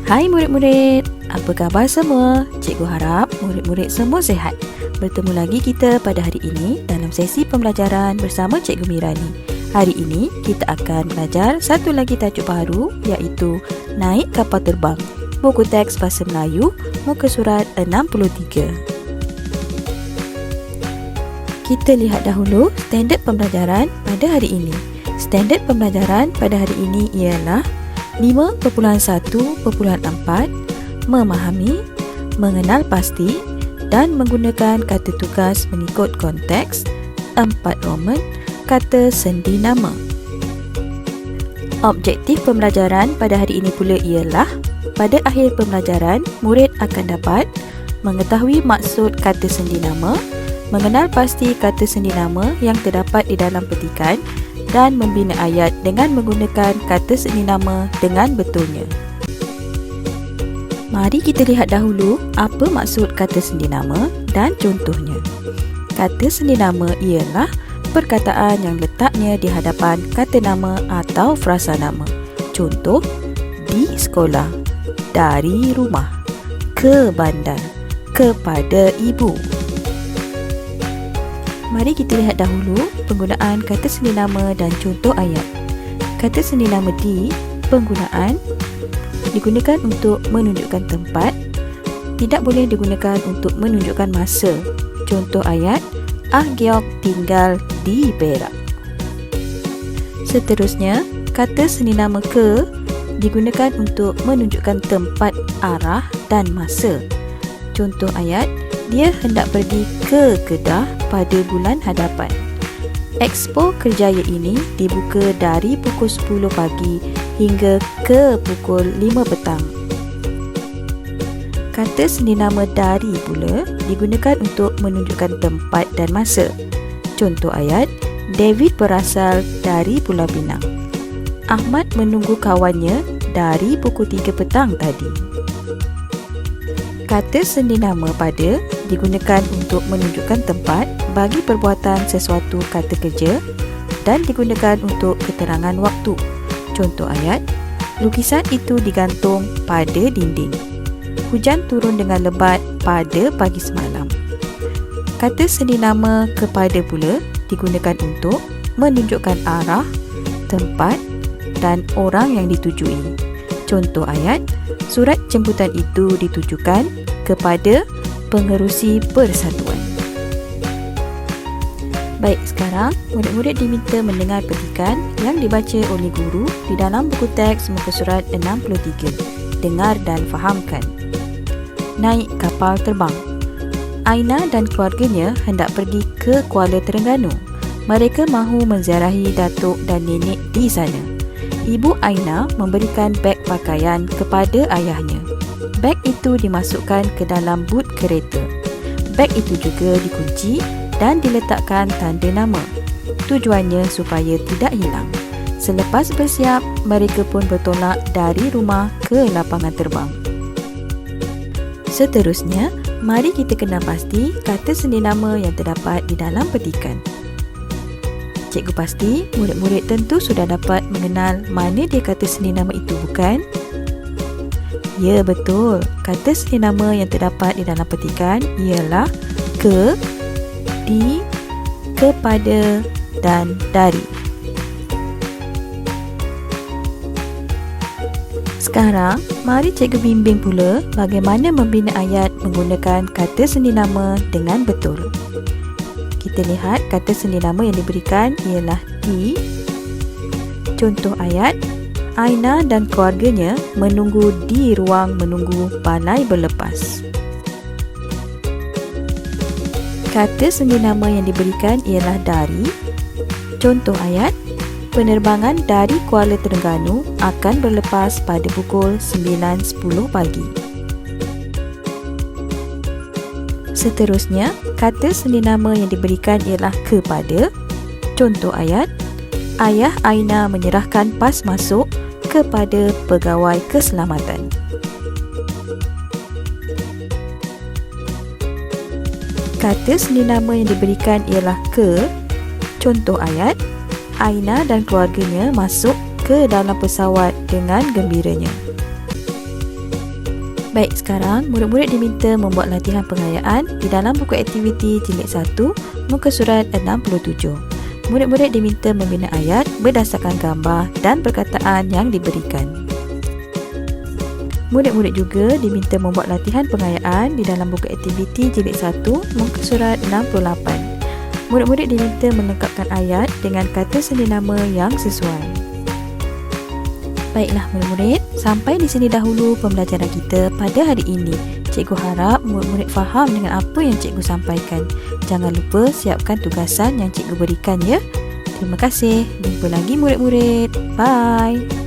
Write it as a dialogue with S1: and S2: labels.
S1: Hai murid-murid, apa khabar semua? Cikgu harap murid-murid semua sihat. Bertemu lagi kita pada hari ini dalam sesi pembelajaran bersama Cikgu Mirani. Hari ini kita akan belajar satu lagi tajuk baru, iaitu Naik Kapal Terbang. Buku teks Bahasa Melayu, muka surat 63. Kita lihat dahulu standard pembelajaran pada hari ini. Standard pembelajaran pada hari ini ialah 5.1.4 Memahami, mengenal pasti dan menggunakan kata tugas mengikut konteks. 4 Roman, kata sendi nama. Objektif pembelajaran pada hari ini pula ialah pada akhir pembelajaran, murid akan dapat mengetahui maksud kata sendi nama, mengenal pasti kata sendi nama yang terdapat di dalam petikan dan membina ayat dengan menggunakan kata sendi nama dengan betulnya. Mari kita lihat dahulu apa maksud kata sendi nama dan contohnya. Kata sendi nama ialah perkataan yang letaknya di hadapan kata nama atau frasa nama. Contoh, di sekolah, dari rumah, ke bandar, kepada ibu. Mari kita lihat dahulu penggunaan kata sendi nama dan contoh ayat. Kata sendi nama di, penggunaan digunakan untuk menunjukkan tempat, tidak boleh digunakan untuk menunjukkan masa. Contoh ayat, Georg tinggal di Perak. Seterusnya, kata sendi nama ke digunakan untuk menunjukkan tempat, arah dan masa. Contoh ayat, dia hendak pergi ke Kedah pada bulan hadapan. Expo Kerjaya ini dibuka dari pukul 10 pagi hingga ke pukul 5 petang. Kata sendi nama dari pula digunakan untuk menunjukkan tempat dan masa. Contoh ayat, David berasal dari Pulau Pinang. Ahmad menunggu kawannya dari pukul 3 petang tadi. Kata sendi nama pada digunakan untuk menunjukkan tempat bagi perbuatan sesuatu kata kerja dan digunakan untuk keterangan waktu. Contoh ayat, lukisan itu digantung pada dinding. Hujan turun dengan lebat pada pagi semalam. Kata sendi nama kepada pula digunakan untuk menunjukkan arah, tempat dan orang yang ditujui. Contoh ayat, surat jemputan itu ditujukan kepada pengerusi persatuan. Baik, sekarang murid-murid diminta mendengar petikan yang dibaca oleh guru di dalam buku teks muka surat 63. Dengar dan fahamkan. Naik kapal terbang. Aina dan keluarganya hendak pergi ke Kuala Terengganu. Mereka mahu menziarahi datuk dan nenek di sana. Ibu Aina memberikan beg pakaian kepada ayahnya. Beg itu dimasukkan ke dalam but kereta. Beg itu juga dikunci dan diletakkan tanda nama. Tujuannya supaya tidak hilang. Selepas bersiap, mereka pun bertolak dari rumah ke lapangan terbang. Seterusnya, mari kita kenal pasti kata sendi nama yang terdapat di dalam petikan. Cikgu pasti murid-murid tentu sudah dapat mengenal mana dia kata sendi nama itu, bukan? Ya, betul. Kata sendi nama yang terdapat di dalam petikan ialah ke, di, kepada dan dari. Sekarang, mari cikgu bimbing pula bagaimana membina ayat menggunakan kata sendi nama dengan betul. Kita lihat kata sendi nama yang diberikan ialah di. Contoh ayat, Aina dan keluarganya menunggu di ruang menunggu balai berlepas. Kata sendi nama yang diberikan ialah dari. Contoh ayat, penerbangan dari Kuala Terengganu akan berlepas pada pukul 9.10 pagi. Seterusnya, kata sendi nama yang diberikan ialah kepada. Contoh ayat, ayah Aina menyerahkan pas masuk kepada pegawai keselamatan. Kata sendi nama yang diberikan ialah ke. Contoh ayat, Aina dan keluarganya masuk ke dalam pesawat dengan gembiranya. Baik, sekarang murid-murid diminta membuat latihan pengayaan di dalam buku aktiviti jilid 1, muka surat 67. Murid-murid diminta membina ayat berdasarkan gambar dan perkataan yang diberikan. Murid-murid juga diminta membuat latihan pengayaan di dalam buku aktiviti jilid 1, muka surat 68. Murid-murid diminta melengkapkan ayat dengan kata sendinama yang sesuai. Baiklah murid-murid, sampai di sini dahulu pembelajaran kita pada hari ini. Cikgu harap murid-murid faham dengan apa yang cikgu sampaikan. Jangan lupa siapkan tugasan yang cikgu berikan ya. Terima kasih. Jumpa lagi murid-murid. Bye.